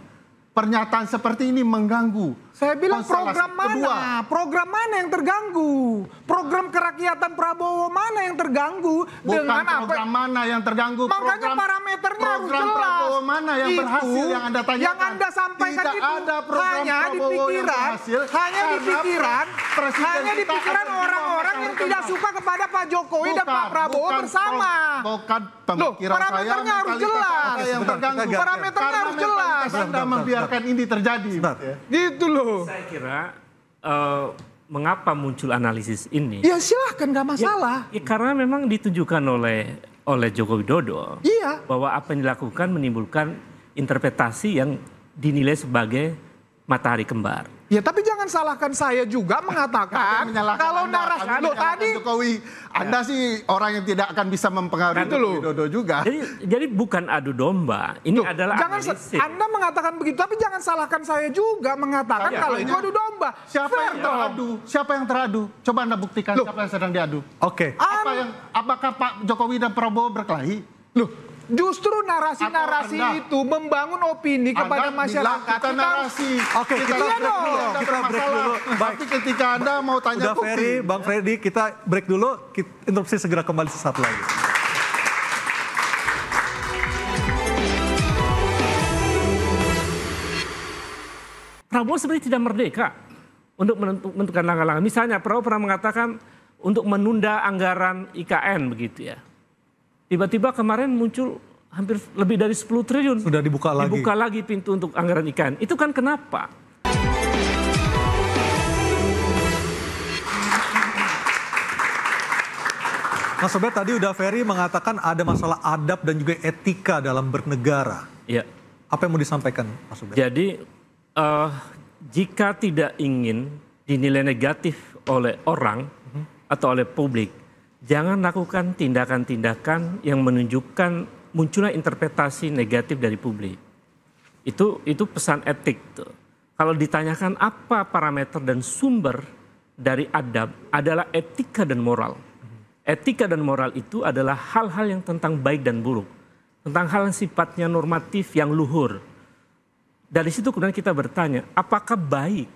Pernyataan seperti ini mengganggu Saya bilang Konstelasi kedua. program mana yang terganggu? Program kerakyatan Prabowo mana yang terganggu? Bukan dengan program mana yang terganggu. Makanya parameternya harus program jelas. Prabowo mana yang berhasil yang Anda tanyakan. Yang Anda sampaikan Tidak itu ada program hanya di Prabowo yang pikiran, berhasil hanya di karena pikiran, Presiden hanya di kita pikiran ada orang-orang yang tidak suka kepada Pak Jokowi dan Pak Prabowo bersama. Bukan pemikiran saya, parameternya harus mentalitas jelas. Anda yang terganggu. Parameternya harus Karena jelas. mentalitas Anda membiarkan ini terjadi. Gitu loh. Saya kira mengapa muncul analisis ini? Ya silahkan, nggak masalah. Ya, karena memang ditujukan oleh Joko Widodo Iya. bahwa apa yang dilakukan menimbulkan interpretasi yang dinilai sebagai matahari kembar. Ya tapi jangan salahkan saya juga mengatakan kalau narasi lo tadi Jokowi, Anda sih orang yang tidak akan bisa mempengaruhi Itu loh. Widodo juga. Jadi bukan adu domba, ini Loh, adalah jangan analisis. Anda mengatakan begitu, tapi jangan salahkan saya juga mengatakan kalau itu adu domba. Siapa yang teradu? Siapa yang teradu? Coba Anda buktikan siapa yang sedang diadu. Oke. Apakah Pak Jokowi dan Prabowo berkelahi? Loh, justru narasi-narasi Atau Anda- itu membangun opini kepada Anda masyarakat. bilang kita narasi. Oke, kita Iya break dong. dulu. Anda Kita break bermasalah. dulu. Baik. Tapi ketika Anda mau tanya Udah bukti. Ferry, Bang Freddy, kita break dulu. Kita interupsi segera kembali sesaat lagi. Prabowo sebenarnya tidak merdeka untuk menentukan langkah-langkah. Misalnya Prabowo pernah mengatakan untuk menunda anggaran IKN begitu ya. Tiba-tiba kemarin muncul hampir lebih dari 10 triliun. Sudah dibuka lagi. Dibuka lagi pintu untuk anggaran IKN. Itu kan kenapa? Mas Obed, tadi udah Ferry mengatakan ada masalah adab dan juga etika dalam bernegara. Ya. Apa yang mau disampaikan, Mas Obed? Jadi jika tidak ingin dinilai negatif oleh orang atau oleh publik, jangan lakukan tindakan-tindakan yang menunjukkan munculnya interpretasi negatif dari publik. Itu pesan etik tuh. Kalau ditanyakan apa parameter dan sumber dari adab adalah etika dan moral. Etika dan moral itu adalah hal-hal yang tentang baik dan buruk. Tentang hal yang sifatnya normatif yang luhur. Dari situ kemudian kita bertanya, apakah baik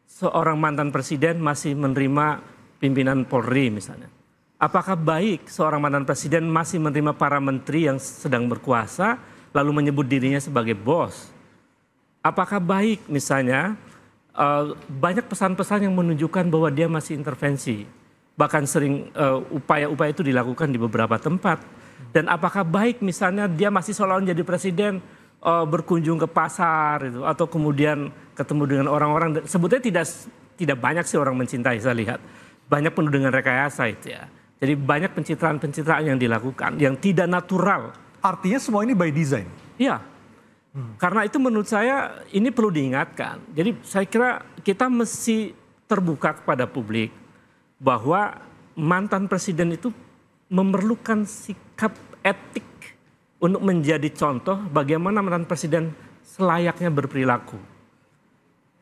seorang mantan presiden masih menerima pimpinan Polri misalnya? Apakah baik seorang mantan presiden masih menerima para menteri yang sedang berkuasa lalu menyebut dirinya sebagai bos? Apakah baik misalnya banyak pesan-pesan yang menunjukkan bahwa dia masih intervensi? Bahkan sering upaya-upaya itu dilakukan di beberapa tempat. Dan apakah baik misalnya dia masih seolah jadi presiden berkunjung ke pasar itu, atau kemudian ketemu dengan orang-orang. Sebetulnya tidak banyak sih orang mencintai, saya lihat. Banyak penuh dengan rekayasa itu ya. Jadi banyak pencitraan-pencitraan yang dilakukan yang tidak natural. Artinya semua ini by design? Iya. Karena itu menurut saya ini perlu diingatkan. Jadi saya kira kita mesti terbuka kepada publik bahwa mantan presiden itu memerlukan sikap etik untuk menjadi contoh bagaimana mantan presiden selayaknya berperilaku.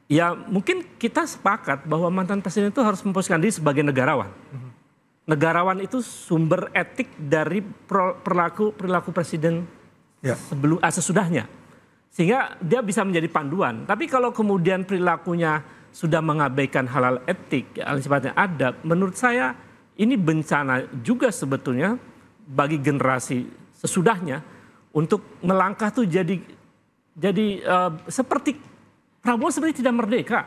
Ya mungkin kita sepakat bahwa mantan presiden itu harus memposisikan diri sebagai negarawan. Negarawan itu sumber etik dari perilaku presiden sesudahnya. Sehingga dia bisa menjadi panduan. Tapi kalau kemudian perilakunya sudah mengabaikan hal-hal etik, yang sifatnya adab, menurut saya ini bencana juga sebetulnya bagi generasi sesudahnya untuk melangkah tuh jadi seperti Prabowo sebenarnya tidak merdeka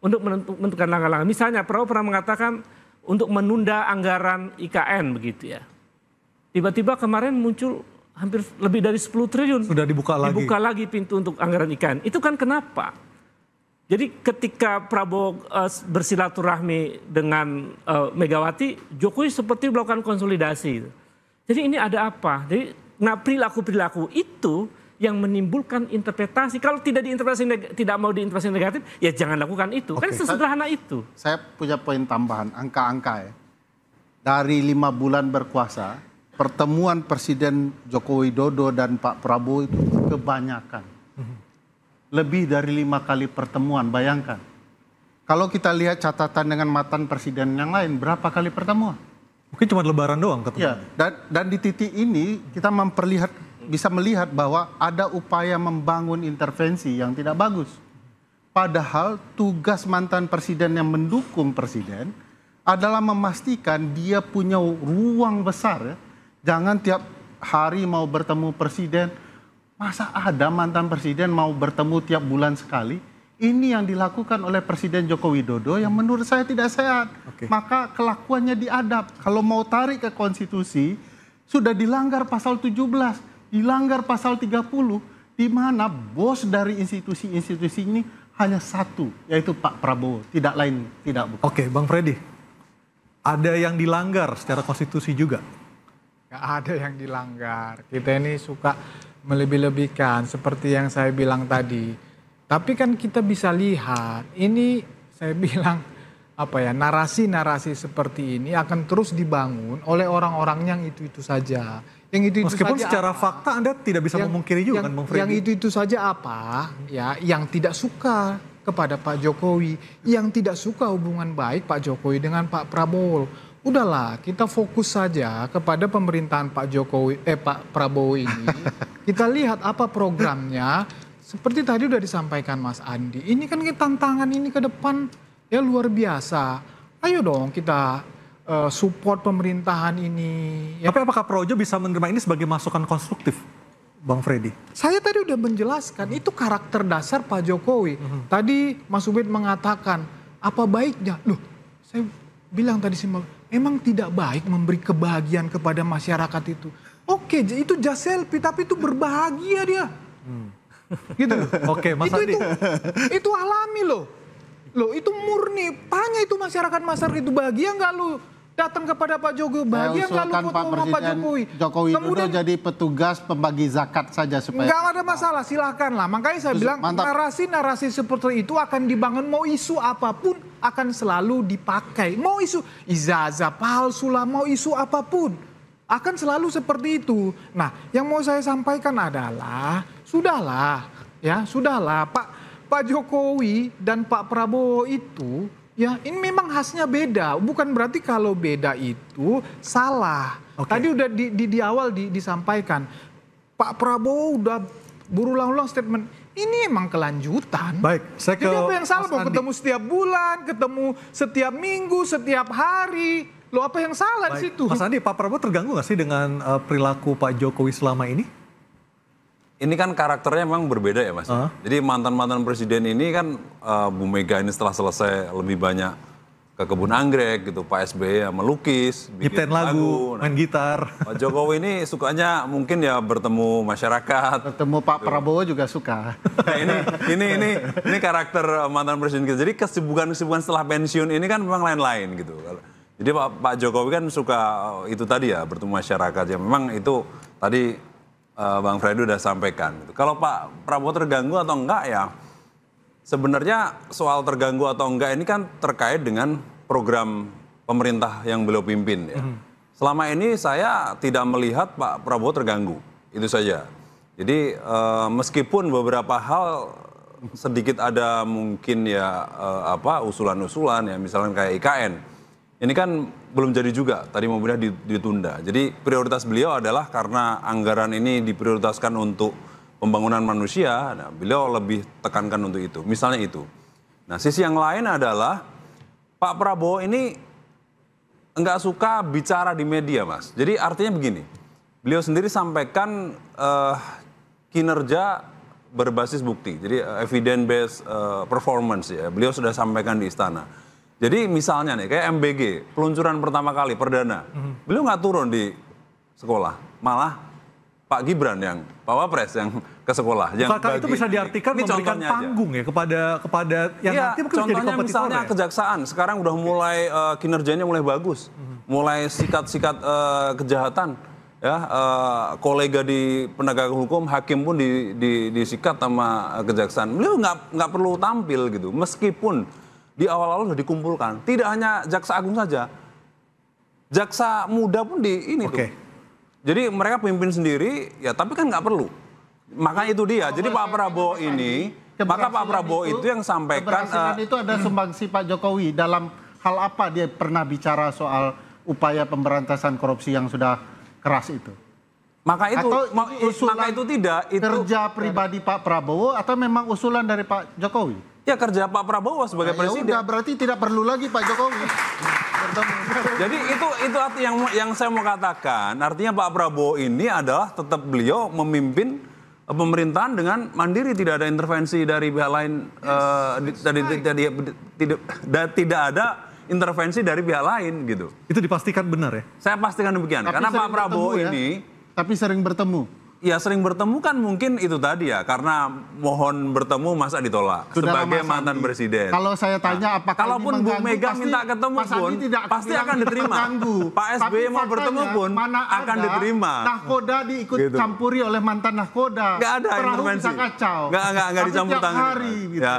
untuk menentukan langkah-langkah. Misalnya Prabowo pernah mengatakan untuk menunda anggaran IKN begitu ya. Tiba-tiba kemarin muncul hampir lebih dari 10 triliun. Sudah dibuka lagi. Dibuka lagi pintu untuk anggaran IKN. Itu kan kenapa? Jadi ketika Prabowo bersilaturahmi dengan Megawati, Jokowi seperti melakukan konsolidasi. Jadi ini ada apa? Jadi perilaku-perilaku itu yang menimbulkan interpretasi. Kalau tidak mau diinterpretasi negatif, ya jangan lakukan itu. Kan sesederhana itu. Saya punya poin tambahan, angka-angka ya. Dari 5 bulan berkuasa, pertemuan Presiden Joko Widodo dan Pak Prabowo itu kebanyakan. Lebih dari 5 kali pertemuan, bayangkan. Kalau kita lihat catatan dengan mantan presiden yang lain, berapa kali pertemuan? Mungkin cuma lebaran doang ketemu. Ya, dan di titik ini kita bisa melihat bahwa ada upaya membangun intervensi yang tidak bagus. Padahal tugas mantan presiden yang mendukung presiden adalah memastikan dia punya ruang besar ya. Jangan tiap hari mau bertemu presiden. Masa ada mantan presiden mau bertemu tiap bulan sekali? Ini yang dilakukan oleh Presiden Joko Widodo yang menurut saya tidak sehat. Maka kelakuannya diadab. Kalau mau tarik ke konstitusi, sudah dilanggar pasal 17, dilanggar pasal 30, di mana bos dari institusi-institusi ini hanya satu, yaitu Pak Prabowo. Tidak lain, tidak bukan. Oke, Bang Freddy. Ada yang dilanggar secara konstitusi juga? Gak ada yang dilanggar. Kita ini suka melebih-lebihkan seperti yang saya bilang tadi. Tapi kan kita bisa lihat, ini saya bilang narasi-narasi seperti ini akan terus dibangun oleh orang-orang yang itu-itu saja. Yang itu-itu meskipun saja secara apa? fakta Anda tidak bisa memungkiri juga kan Bang Freddy? Yang itu-itu saja apa? Ya, yang tidak suka kepada Pak Jokowi, yang tidak suka hubungan baik Pak Jokowi dengan Pak Prabowo. Udahlah, kita fokus saja kepada pemerintahan Pak Prabowo ini. Kita lihat apa programnya. Seperti tadi udah disampaikan Mas Andi, ini kan tantangan ini ke depan ya luar biasa. Ayo dong kita support pemerintahan ini. Ya. Tapi apakah Projo bisa menerima ini sebagai masukan konstruktif, Bang Freddy? Saya tadi udah menjelaskan, itu karakter dasar Pak Jokowi. Tadi Mas Ubed mengatakan, apa baiknya? Loh, saya bilang tadi simpel, emang tidak baik memberi kebahagiaan kepada masyarakat itu. Oke, itu just selfie, tapi itu berbahagia dia. Gitu loh. Oke, Mas Andi. Itu alami loh. Loh, itu murni. Tanya itu masyarakat itu bahagia nggak lu datang kepada Pak Jokowi? Bahagia nggak lu foto sama Pak Jokowi? Jokowi kemudian jadi petugas pembagi zakat saja supaya nggak ada masalah, silahkan lah. Makanya saya bilang narasi-narasi seperti itu akan dibangun, mau isu apapun akan selalu dipakai. Mau isu ijazah palsu lah, mau isu apapun akan selalu seperti itu. Nah, yang mau saya sampaikan adalah sudahlah Pak Jokowi dan Pak Prabowo itu ya ini memang khasnya beda. Bukan berarti kalau beda itu salah. Tadi udah di awal disampaikan. Pak Prabowo udah berulang-ulang statement. Ini emang kelanjutan. Baik, saya ke jadi apa yang salah? Mas Andi. Ketemu setiap bulan, ketemu setiap minggu, setiap hari. Loh, apa yang salah di situ? Mas Andi, Pak Prabowo terganggu nggak sih dengan perilaku Pak Jokowi selama ini? Ini kan karakternya memang berbeda ya Mas. Jadi mantan-mantan presiden ini kan Bu Mega ini setelah selesai lebih banyak ke kebun anggrek gitu. Pak SBY ya melukis, bikin lagu, main gitar. Pak Jokowi ini sukanya mungkin ya bertemu masyarakat. Bertemu Pak Prabowo juga suka. Nah, ini karakter mantan presiden kita. Jadi kesibukan-kesibukan setelah pensiun ini kan memang lain-lain gitu. Jadi Pak Jokowi kan suka itu tadi ya bertemu masyarakat ya. Memang itu tadi Bang Freddy udah sampaikan. Kalau Pak Prabowo terganggu atau enggak ya, sebenarnya soal terganggu atau enggak ini kan terkait dengan program pemerintah yang beliau pimpin ya. Selama ini saya tidak melihat Pak Prabowo terganggu, itu saja. Jadi meskipun beberapa hal sedikit ada mungkin ya usulan-usulan ya, misalnya kayak IKN. Ini kan belum jadi juga, tadi mobilnya ditunda. Jadi prioritas beliau adalah karena anggaran ini diprioritaskan untuk pembangunan manusia, nah, beliau lebih tekankan untuk itu, misalnya itu. Nah sisi yang lain adalah Pak Prabowo ini enggak suka bicara di media Mas. Jadi artinya begini, beliau sendiri sampaikan kinerja berbasis bukti, jadi evidence based performance ya, beliau sudah sampaikan di istana. Jadi misalnya nih kayak MBG, peluncuran pertama kali perdana, beliau nggak turun di sekolah, malah Pak Gibran yang Pak Wapres yang ke sekolah. Bukankah itu bisa diartikan memberikan panggung ya kepada yang nanti mungkin jadi kompetitor misalnya ya? Kejaksaan sekarang udah mulai kinerjanya mulai bagus, mulai sikat-sikat kejahatan, ya kolega di penegakan hukum, hakim pun disikat sama kejaksaan. Beliau nggak perlu tampil gitu, meskipun di awal-awal sudah dikumpulkan. Tidak hanya jaksa agung saja, jaksa muda pun tuh. Jadi mereka pimpin sendiri, ya tapi kan nggak perlu. Makanya itu dia. Jadi Pak Prabowo ini, maka Pak Prabowo itu yang sampaikan. Keberhasilan itu ada sumbangsi Pak Jokowi dalam hal apa dia pernah bicara soal upaya pemberantasan korupsi yang sudah keras itu? Maka itu, Atau ini usulan maka itu tidak. Itu kerja pribadi Pak Prabowo atau memang usulan dari Pak Jokowi? ya kerja Pak Prabowo sebagai Ya presiden. udah, berarti tidak perlu lagi Pak Jokowi. Jadi itu arti yang saya mau katakan. Artinya Pak Prabowo ini adalah tetap beliau memimpin pemerintahan dengan mandiri, tidak ada intervensi dari pihak lain. Tidak ada intervensi dari pihak lain gitu. Itu dipastikan benar ya? Saya pastikan demikian. Tapi Karena Pak sering Prabowo bertemu ya. ini Tapi sering bertemu. ya sering bertemu kan mungkin itu tadi ya, karena mohon bertemu masa ditolak Sudahlah, sebagai Mas mantan Andi. presiden. Kalau saya tanya apakah Kalaupun ini Bu mengganggu, Mega pasti minta ketemu Mas Andi pun pasti tidak akan diterima. mengganggu. Pak SBY Tapi mau bertemu faktanya, pun mana akan ada diterima. Nahkoda diikut Gitu. campuri oleh mantan nahkoda. Nggak ada Perahu intervensi. bisa kacau. Nggak Tapi dicampur tiap tangan. hari gitu ya.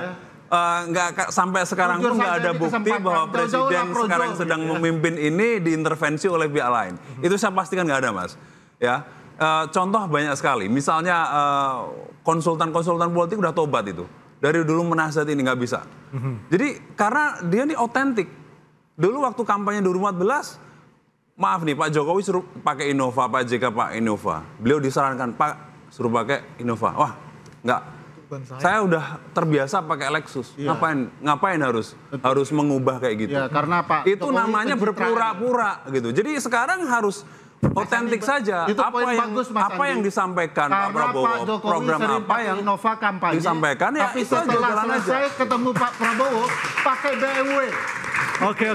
Nggak sampai sekarang Jujur pun nggak saja ada di bukti kesempatan bahwa jauh-jauh presiden lah projo, sekarang sedang gitu ya. memimpin ini diintervensi oleh pihak lain. Itu saya pastikan nggak ada, Mas. Ya, contoh banyak sekali. Misalnya konsultan-konsultan politik udah tobat itu. Dari dulu menasihati ini nggak bisa. Jadi karena dia ini otentik. Dulu waktu kampanye 2014, maaf nih Pak Jokowi suruh pakai Innova, Pak JK Pak Innova. Beliau disarankan Pak suruh pakai Innova. Wah, nggak. Saya udah terbiasa pakai Lexus. Iya. Ngapain harus mengubah kayak gitu? Ya, karena Pak Itu Jokowi namanya pencitraan. berpura-pura gitu. Jadi sekarang harus otentik saja. Itu poin bagus, Mas apa Andi. yang disampaikan Pak Karena Prabowo, Pak Jokowi program sering apa pakai yang Innova kampanye, disampaikan ya tapi itu aja, setelah jalan aja. selesai ketemu Pak Prabowo pakai BMW. Oke,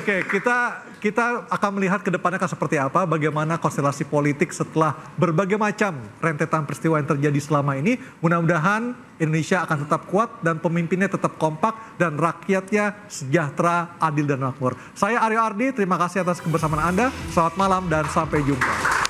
kita akan melihat ke depannya akan seperti apa, bagaimana konstelasi politik setelah berbagai macam rentetan peristiwa yang terjadi selama ini. Mudah-mudahan Indonesia akan tetap kuat dan pemimpinnya tetap kompak dan rakyatnya sejahtera, adil dan makmur. Saya Aryo Ardi, terima kasih atas kebersamaan Anda. Selamat malam dan sampai jumpa.